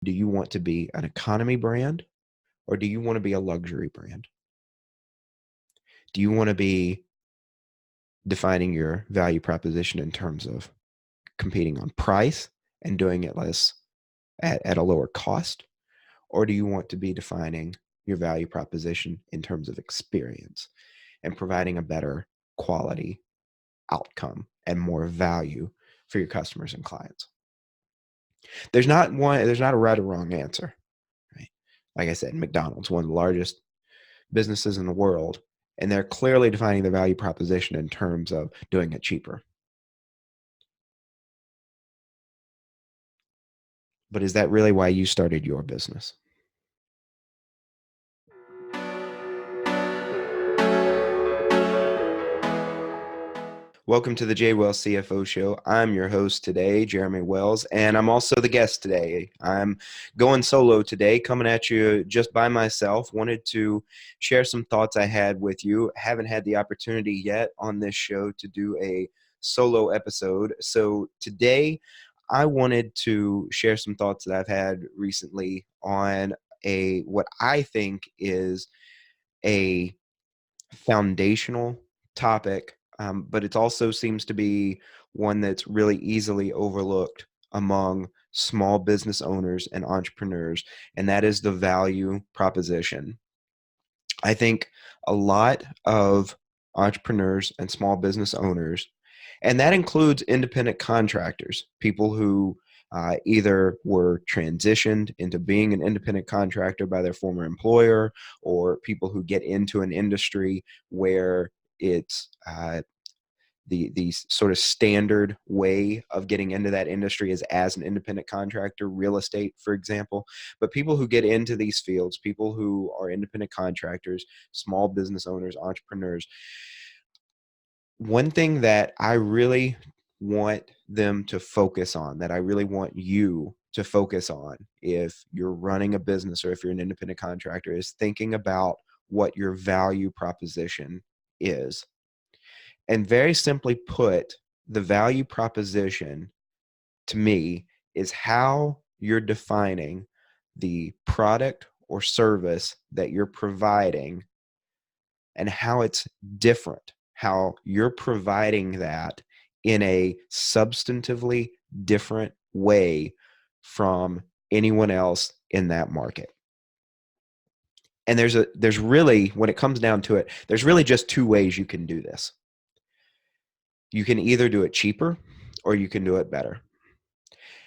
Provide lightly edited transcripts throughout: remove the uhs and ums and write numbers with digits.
Do you want to be an economy brand, or do you want to be a luxury brand? Do you want to be defining your value proposition in terms of competing on price and doing it less at a lower cost? Or do you want to be defining your value proposition in terms of experience and providing a better quality outcome and more value for your customers and clients? There's not a right or wrong answer, right? Like I said, McDonald's, one of the largest businesses in the world, and they're clearly defining their value proposition in terms of doing it cheaper. But is that really why you started your business? Welcome to the J Wells CFO Show. I'm your host today, Jeremy Wells, and I'm also the guest today. I'm going solo today, coming at you just by myself. Wanted to share some thoughts I had with you. Haven't had the opportunity yet on this show to do a solo episode. So today I wanted to share some thoughts that I've had recently on what I think is a foundational topic, but it also seems to be one that's really easily overlooked among small business owners and entrepreneurs, and that is the value proposition. I think a lot of entrepreneurs and small business owners, and that includes independent contractors, people who either were transitioned into being an independent contractor by their former employer, or people who get into an industry where it's the sort of standard way of getting into that industry is as an independent contractor, real estate, for example. But people who get into these fields, people who are independent contractors, small business owners, entrepreneurs, one thing that I really want them to focus on, that I really want you to focus on if you're running a business or if you're an independent contractor, is thinking about what your value proposition is. And very simply put, the value proposition to me is how you're defining the product or service that you're providing and how it's different, how you're providing that in a substantively different way from anyone else in that market. And there's really, when it comes down to it, there's really just two ways you can do this. You can either do it cheaper or you can do it better.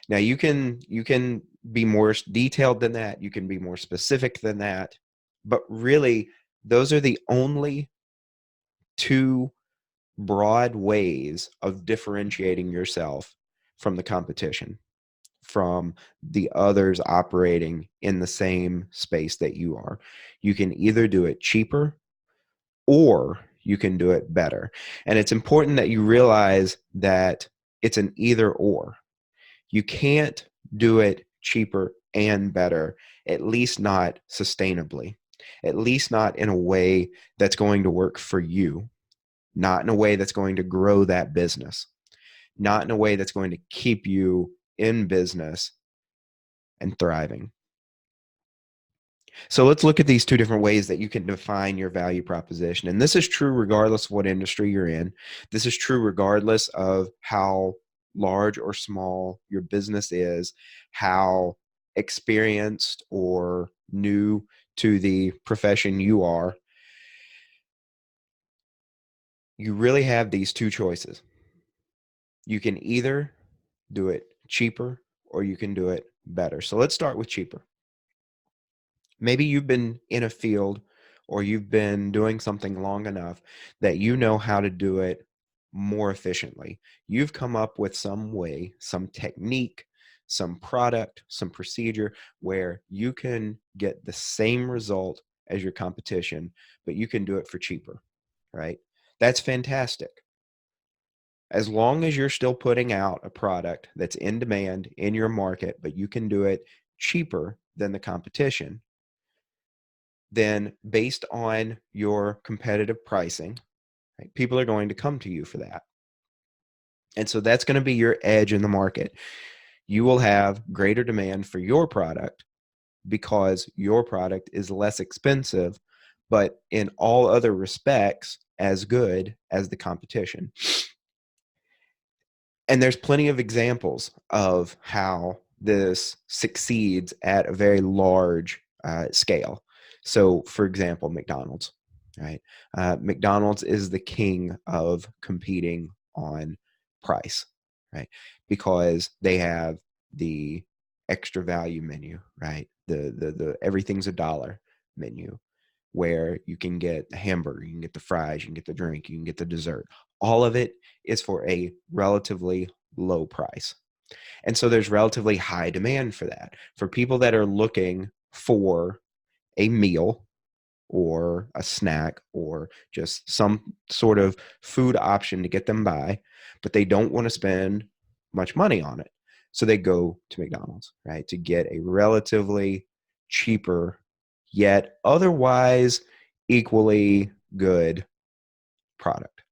Now you can be more detailed than that, you can be more specific than that, but really those are the only two broad ways of differentiating yourself from the competition, from the others operating in the same space that you are. You can either do it cheaper or you can do it better. And it's important that you realize that it's an either or. You can't do it cheaper and better, at least not sustainably, at least not in a way that's going to work for you, not in a way that's going to grow that business, not in a way that's going to keep you in business and thriving. So let's look at these two different ways that you can define your value proposition. And this is true regardless of what industry you're in. This is true regardless of how large or small your business is, how experienced or new to the profession you are. You really have these two choices. You can either do it cheaper or you can do it better. So let's start with cheaper. Maybe you've been in a field or you've been doing something long enough that you know how to do it more efficiently. You've come up with some way, some technique, some product, some procedure where you can get the same result as your competition, but you can do it for cheaper, right? That's fantastic. As long as you're still putting out a product that's in demand in your market, but you can do it cheaper than the competition, then based on your competitive pricing, right, people are going to come to you for that. And so that's going to be your edge in the market. You will have greater demand for your product because your product is less expensive, but in all other respects, as good as the competition. And there's plenty of examples of how this succeeds at a very large scale. So, for example, McDonald's, right? McDonald's is the king of competing on price, right? Because they have the extra value menu, right? The everything's a dollar menu, where you can get a hamburger, you can get the fries, you can get the drink, you can get the dessert. All of it is for a relatively low price. And so there's relatively high demand for that. For people that are looking for a meal or a snack or just some sort of food option to get them by, but they don't want to spend much money on it. So they go to McDonald's, right, to get a relatively cheaper, yet otherwise equally good product.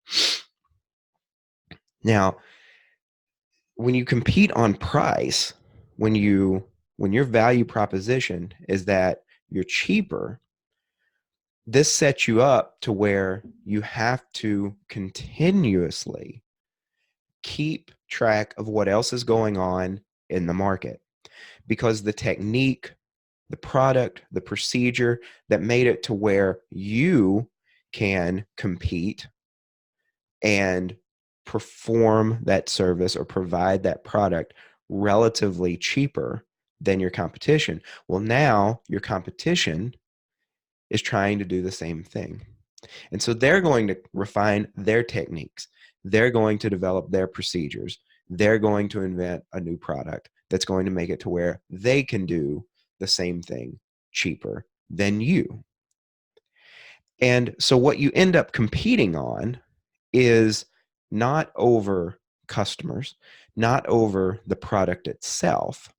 Now, when you compete on price, when your value proposition is that you're cheaper, this sets you up to where you have to continuously keep track of what else is going on in the market, because the technique, the product, the procedure that made it to where you can compete and perform that service or provide that product relatively cheaper than your competition. Well, now your competition is trying to do the same thing. And so they're going to refine their techniques. They're going to develop their procedures. They're going to invent a new product that's going to make it to where they can do the same thing cheaper than you. And so what you end up competing on is not over customers, not over the product itself,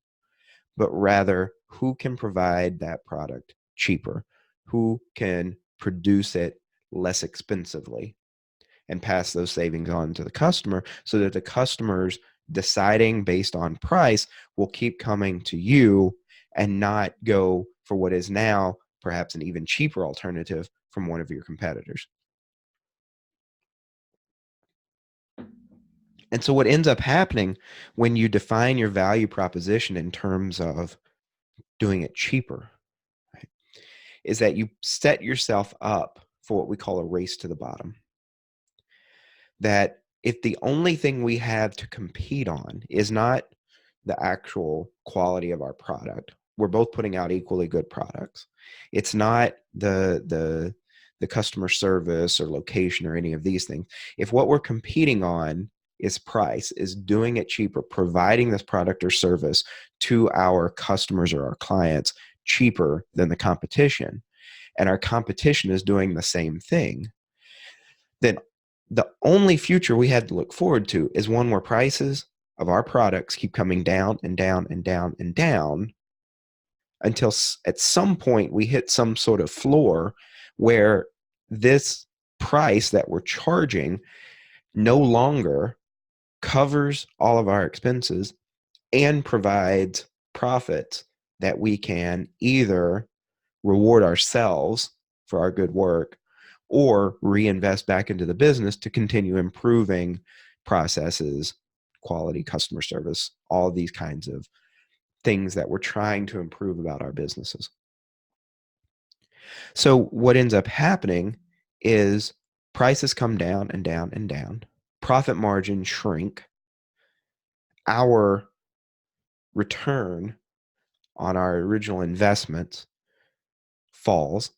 but rather who can provide that product cheaper, who can produce it less expensively and pass those savings on to the customer, so that the customers deciding based on price will keep coming to you and not go for what is now perhaps an even cheaper alternative from one of your competitors. And so what ends up happening when you define your value proposition in terms of doing it cheaper, right, is that you set yourself up for what we call a race to the bottom. That if the only thing we have to compete on is not the actual quality of our product, we're both putting out equally good products. It's not the customer service or location or any of these things. If what we're competing on is price, is doing it cheaper, providing this product or service to our customers or our clients cheaper than the competition, and our competition is doing the same thing, then the only future we had to look forward to is one where prices of our products keep coming down and down and down and down until at some point we hit some sort of floor where this price that we're charging no longer covers all of our expenses and provides profits that we can either reward ourselves for our good work or reinvest back into the business to continue improving processes, quality, customer service, all of these kinds of things that we're trying to improve about our businesses. So what ends up happening is prices come down and down and down, profit margins shrink, our return on our original investments falls.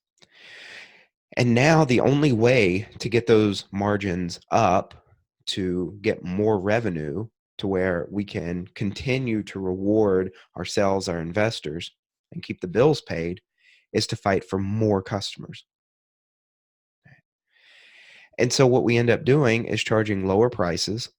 And now the only way to get those margins up, to get more revenue, to where we can continue to reward ourselves, our investors, and keep the bills paid, is to fight for more customers. And so what we end up doing is charging lower prices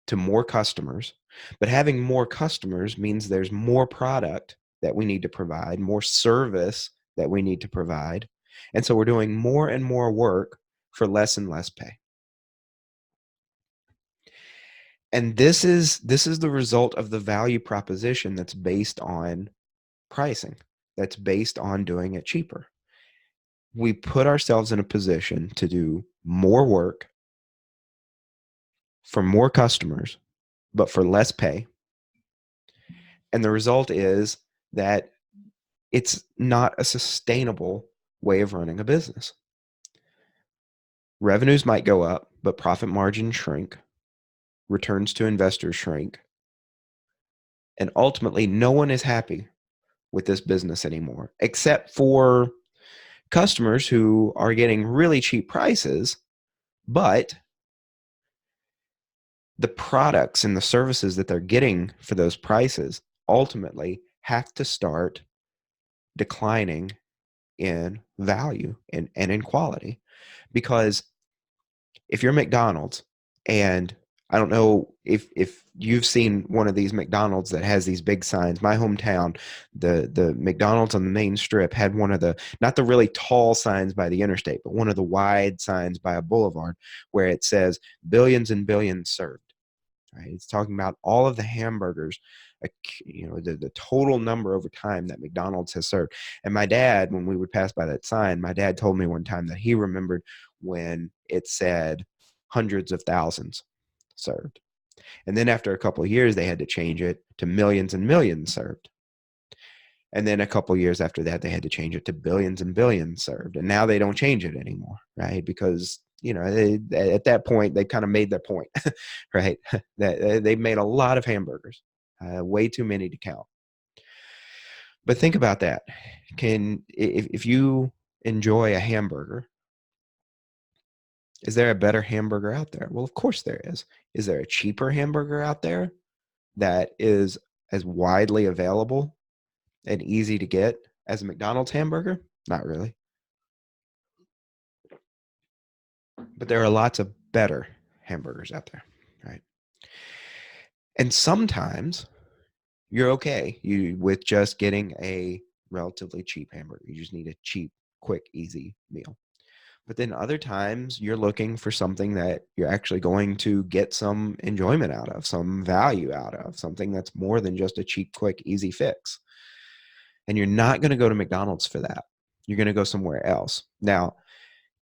to more customers. But having more customers means there's more product that we need to provide, more service that we need to provide. And so we're doing more and more work for less and less pay. And this is the result of the value proposition that's based on pricing, that's based on doing it cheaper. We put ourselves in a position to do more work for more customers, but for less pay. And the result is that it's not a sustainable way of running a business. Revenues might go up, but profit margins shrink, returns to investors shrink, and ultimately no one is happy with this business anymore, except for customers who are getting really cheap prices, but the products and the services that they're getting for those prices ultimately have to start declining in value and in quality. Because if you're McDonald's, and I don't know if you've seen one of these McDonald's that has these big signs. My hometown, the McDonald's on the main strip had one of the, not the really tall signs by the interstate, but one of the wide signs by a boulevard where it says billions and billions served. Right? It's talking about all of the hamburgers, the total number over time that McDonald's has served. And my dad, when we would pass by that sign, my dad told me one time that he remembered when it said hundreds of thousands served. And then after a couple of years, they had to change it to millions and millions served. And then a couple of years after that, they had to change it to billions and billions served. And now they don't change it anymore, right? Because at that point they kind of made their point, right? That they made a lot of hamburgers, way too many to count. But think about that. If you enjoy a hamburger, is there a better hamburger out there? Well, of course there is. Is there a cheaper hamburger out there that is as widely available and easy to get as a McDonald's hamburger? Not really. But there are lots of better hamburgers out there, right? And sometimes you're okay with just getting a relatively cheap hamburger. You just need a cheap, quick, easy meal. But then other times you're looking for something that you're actually going to get some enjoyment out of, some value out of, something that's more than just a cheap, quick, easy fix. And you're not going to go to McDonald's for that. You're going to go somewhere else. Now,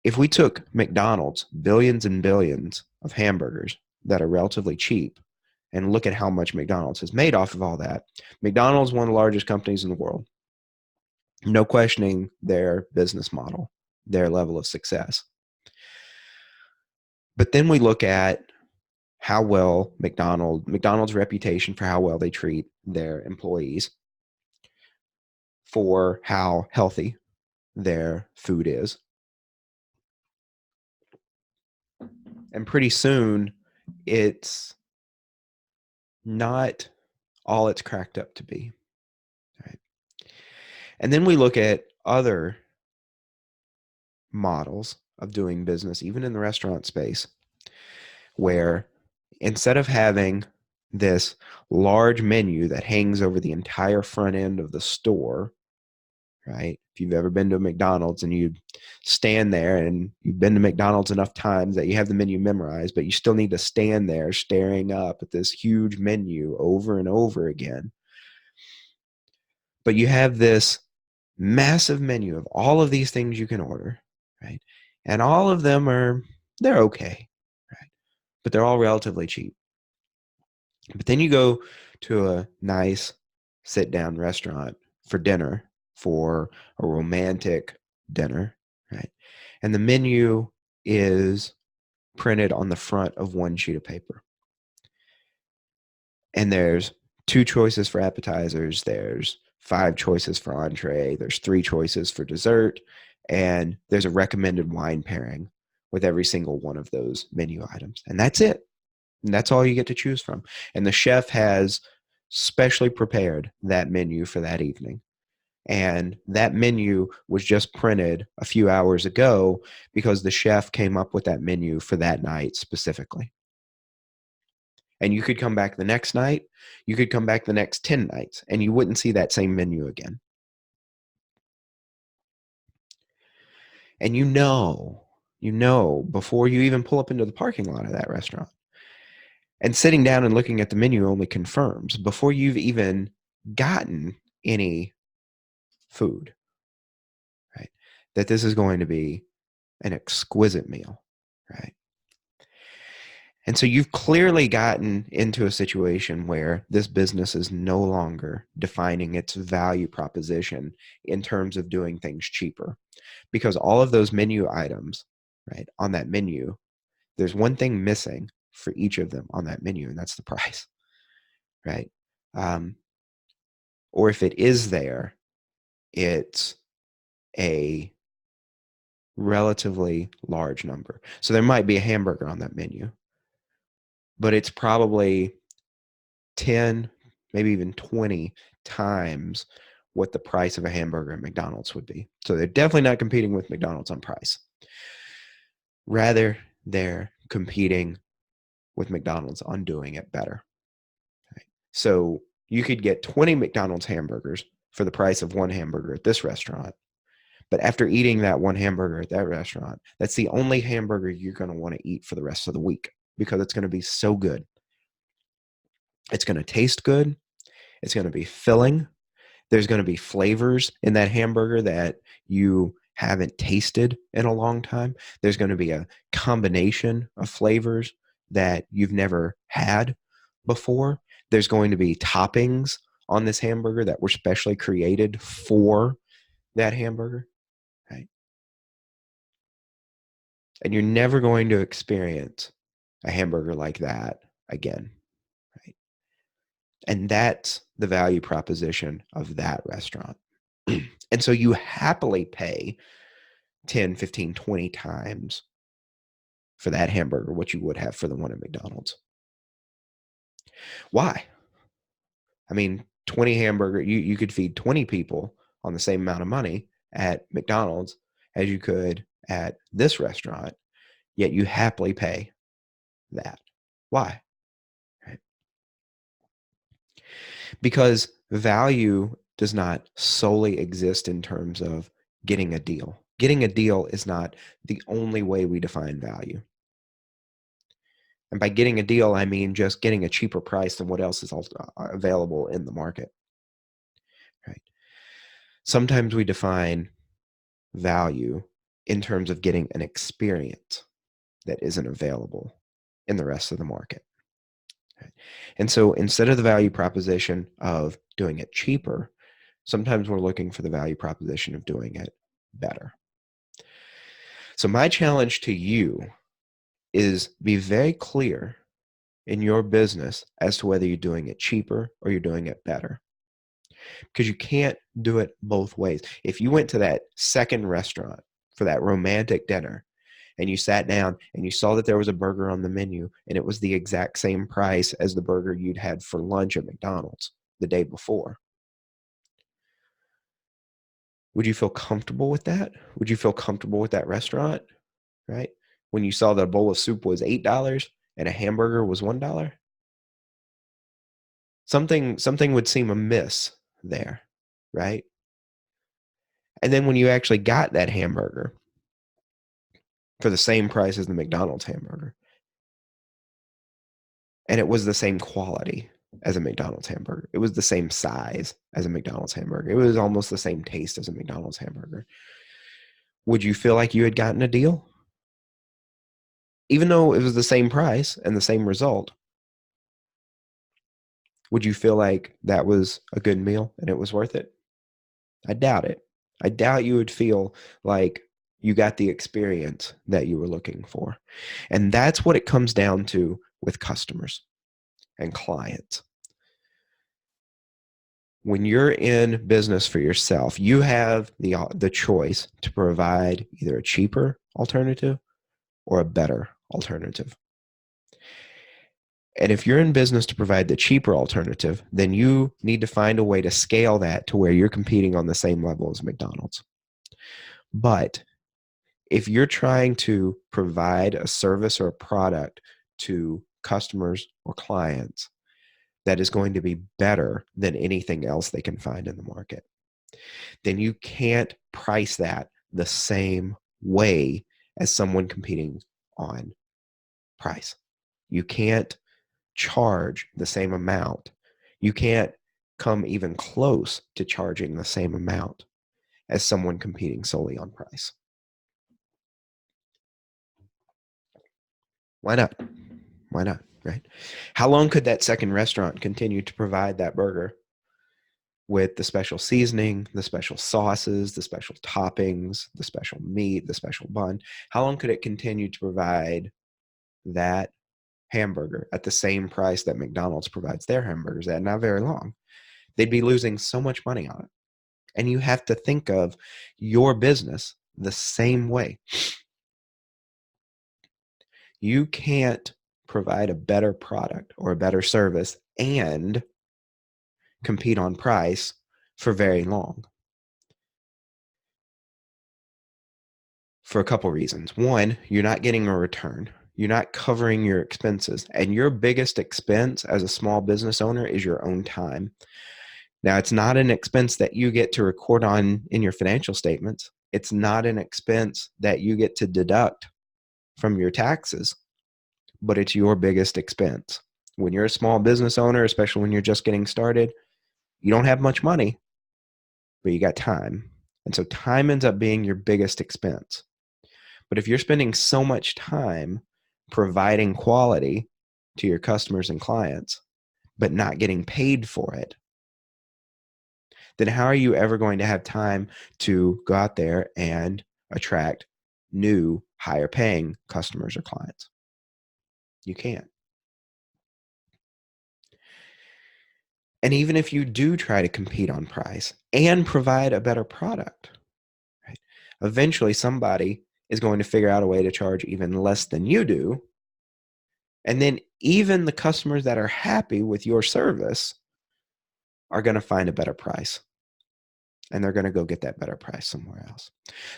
if we took McDonald's billions and billions of hamburgers that are relatively cheap and look at how much McDonald's has made off of all that, McDonald's is one of the largest companies in the world. No questioning their business model, their level of success. But then we look at how well McDonald's reputation for how well they treat their employees, for how healthy their food is. And pretty soon it's not all it's cracked up to be. Right? And then we look at other models of doing business, even in the restaurant space, where instead of having this large menu that hangs over the entire front end of the store, right? If you've ever been to a McDonald's and you stand there, and you've been to McDonald's enough times that you have the menu memorized, but you still need to stand there staring up at this huge menu over and over again. But you have this massive menu of all of these things you can order, right? And all of them they're okay, right? But they're all relatively cheap. But then you go to a nice sit down restaurant for dinner, for a romantic dinner, right? And the menu is printed on the front of one sheet of paper. And there's 2 choices for appetizers, there's 5 choices for entree, there's 3 choices for dessert, and there's a recommended wine pairing with every single one of those menu items. And that's it. And that's all you get to choose from. And the chef has specially prepared that menu for that evening. And that menu was just printed a few hours ago because the chef came up with that menu for that night specifically. And you could come back the next night, you could come back the next 10 nights, and you wouldn't see that same menu again. And before you even pull up into the parking lot of that restaurant, And sitting down and looking at the menu only confirms before you've even gotten any food, right, that this is going to be an exquisite meal, right? And so you've clearly gotten into a situation where this business is no longer defining its value proposition in terms of doing things cheaper, because all of those menu items, right, on that menu, there's one thing missing for each of them on that menu, and that's the price, right? Um, or if it is there, it's a relatively large number. So there might be a hamburger on that menu, but it's probably 10, maybe even 20 times what the price of a hamburger at McDonald's would be. So they're definitely not competing with McDonald's on price. Rather, they're competing with McDonald's on doing it better. Right? So you could get 20 McDonald's hamburgers for the price of one hamburger at this restaurant. But after eating that one hamburger at that restaurant, that's the only hamburger you're going to want to eat for the rest of the week because it's going to be so good. It's going to taste good. It's going to be filling. There's going to be flavors in that hamburger that you haven't tasted in a long time. There's going to be a combination of flavors that you've never had before. There's going to be toppings on this hamburger that were specially created for that hamburger, right? And you're never going to experience a hamburger like that again, right? And that's the value proposition of that restaurant. And so you happily pay 10, 15, 20 times for that hamburger what you would have for the one at McDonald's. Why? I mean, 20 hamburger, you could feed 20 people on the same amount of money at McDonald's as you could at this restaurant, yet you happily pay that. Why? Right? Because value does not solely exist in terms of getting a deal. Getting a deal is not the only way we define value. And by getting a deal, I mean just getting a cheaper price than what else is available in the market. Right? Sometimes we define value in terms of getting an experience that isn't available in the rest of the market. Right? And so instead of the value proposition of doing it cheaper, sometimes we're looking for the value proposition of doing it better. So my challenge to you is be very clear in your business as to whether you're doing it cheaper or you're doing it better. Because you can't do it both ways. If you went to that second restaurant for that romantic dinner and you sat down and you saw that there was a burger on the menu and it was the exact same price as the burger you'd had for lunch at McDonald's the day before, would you feel comfortable with that? Would you feel comfortable with that restaurant, right? When you saw that a bowl of soup was $8 and a hamburger was $1? Something would seem amiss there, right? And then when you actually got that hamburger for the same price as the McDonald's hamburger, and it was the same quality as a McDonald's hamburger, it was the same size as a McDonald's hamburger, it was almost the same taste as a McDonald's hamburger, would you feel like you had gotten a deal? Even though it was the same price and the same result, would you feel like that was a good meal and it was worth it? I doubt it. I doubt you would feel like you got the experience that you were looking for. And that's what it comes down to with customers and clients. When you're in business for yourself, you have the choice to provide either a cheaper alternative or a better alternative. And if you're in business to provide the cheaper alternative, then you need to find a way to scale that to where you're competing on the same level as McDonald's. But if you're trying to provide a service or a product to customers or clients that is going to be better than anything else they can find in the market, then you can't price that the same way as someone competing on price. You can't charge the same amount. You can't come even close to charging the same amount as someone competing solely on price. Why not? Why not? Right? How long could that second restaurant continue to provide that burger with the special seasoning, the special sauces, the special toppings, the special meat, the special bun? How long could it continue to provide that hamburger at the same price that McDonald's provides their hamburgers at? Not very long. They'd be losing so much money on it. And you have to think of your business the same way. You can't provide a better product or a better service and compete on price for very long, for a couple reasons. One, you're not getting a return. You're not covering your expenses. And your biggest expense as a small business owner is your own time. Now, it's not an expense that you get to record on in your financial statements. It's not an expense that you get to deduct from your taxes, but it's your biggest expense. When you're a small business owner, especially when you're just getting started, you don't have much money, but you got time. And so time ends up being your biggest expense. But if you're spending so much time providing quality to your customers and clients, but not getting paid for it, then how are you ever going to have time to go out there and attract new, higher paying customers or clients? You can't. And even if you do try to compete on price and provide a better product, right, eventually somebody is going to figure out a way to charge even less than you do. And then even the customers that are happy with your service are going to find a better price. And they're going to go get that better price somewhere else.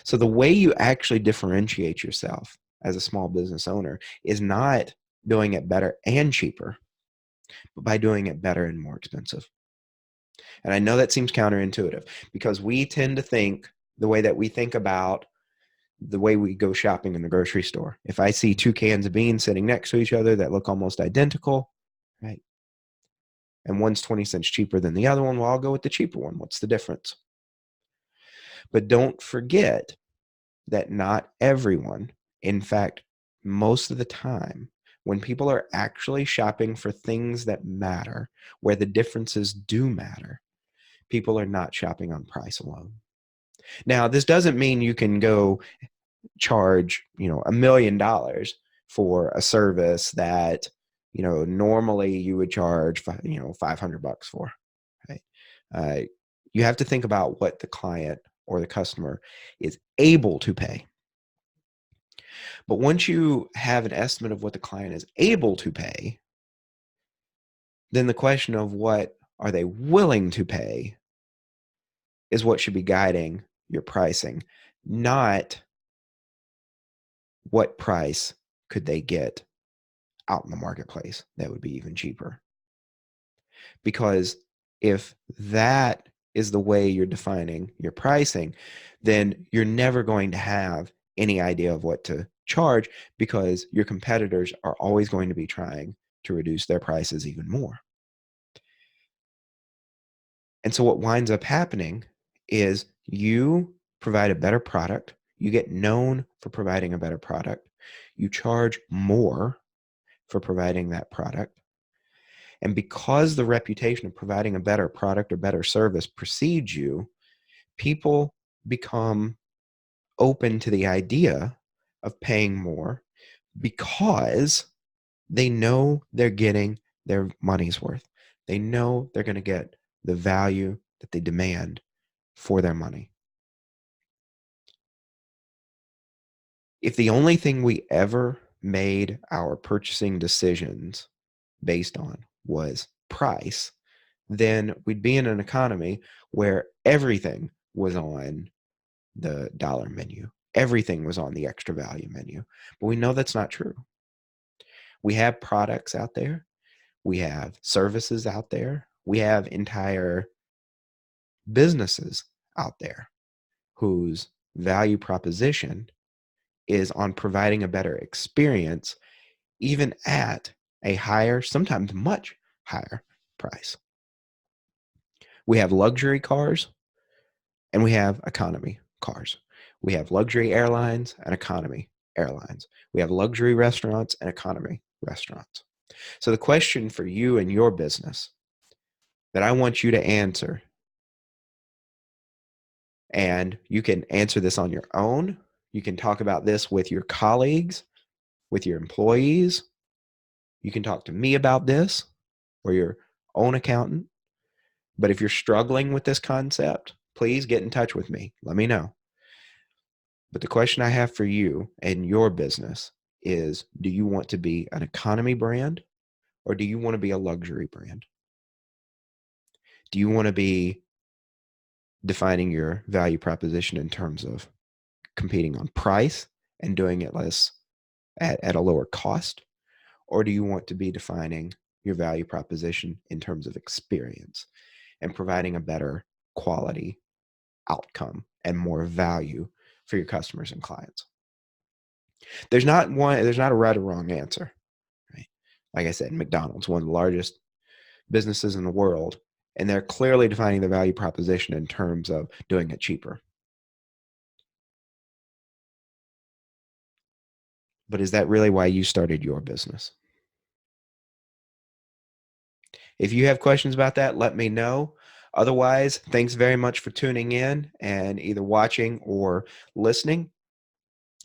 So the way you actually differentiate yourself as a small business owner is not doing it better and cheaper, but by doing it better and more expensive. And I know that seems counterintuitive because we tend to think the way that we think about the way we go shopping in the grocery store. If I see two cans of beans sitting next to each other that look almost identical, right? And one's 20 cents cheaper than the other one, well, I'll go with the cheaper one. What's the difference? But don't forget that not everyone, in fact, most of the time, when people are actually shopping for things that matter, where the differences do matter, people are not shopping on price alone. Now, this doesn't mean you can go charge, $1 million for a service that, normally you would charge, $500 for, right? You have to think about what the client or the customer is able to pay. But once you have an estimate of what the client is able to pay, then the question of what are they willing to pay is what should be guiding your pricing, not what price could they get out in the marketplace that would be even cheaper. Because if that is the way you're defining your pricing, then you're never going to have any idea of what to charge because your competitors are always going to be trying to reduce their prices even more. And so what winds up happening is you provide a better product, you get known for providing a better product, you charge more for providing that product. And because the reputation of providing a better product or better service precedes you, people become open to the idea of paying more because they know they're getting their money's worth. They know they're going to get the value that they demand for their money. If the only thing we ever made our purchasing decisions based on was price, then we'd be in an economy where everything was on the dollar menu. Everything was on the extra value menu. But we know that's not true. We have products out there. We have services out there. We have entire businesses out there whose value proposition is on providing a better experience, even at a higher, sometimes much higher price. We have luxury cars and we have economy cars. We have luxury airlines and economy airlines. We have luxury restaurants and economy restaurants. So the question for you and your business that I want you to answer, and you can answer this on your own, you can talk about this with your colleagues, with your employees, you can talk to me about this or your own accountant. But if you're struggling with this concept, please get in touch with me. Let me know. But the question I have for you and your business is, do you want to be an economy brand or do you want to be a luxury brand? Do you want to be defining your value proposition in terms of competing on price and doing it less at a lower cost? Or do you want to be defining your value proposition in terms of experience and providing a better quality outcome and more value for your customers and clients? There's not a right or wrong answer, right? Like I said, McDonald's, one of the largest businesses in the world, and they're clearly defining the value proposition in terms of doing it cheaper. But is that really why you started your business? If you have questions about that, let me know. Otherwise, thanks very much for tuning in and either watching or listening.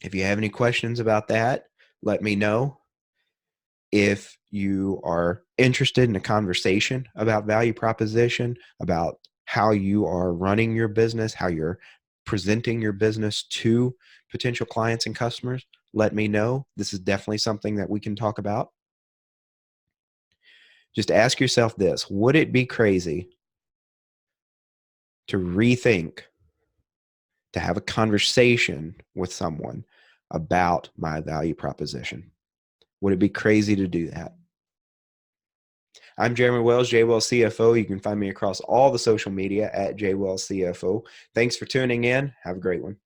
If you have any questions about that, let me know. If you are interested in a conversation about value proposition, about how you are running your business, how you're presenting your business to potential clients and customers, let me know. This is definitely something that we can talk about. Just ask yourself this: would it be crazy to rethink, to have a conversation with someone about my value proposition? Would it be crazy to do that? I'm Jeremy Wells, JWells CFO. You can find me across all the social media at JWells CFO. Thanks for tuning in. Have a great one.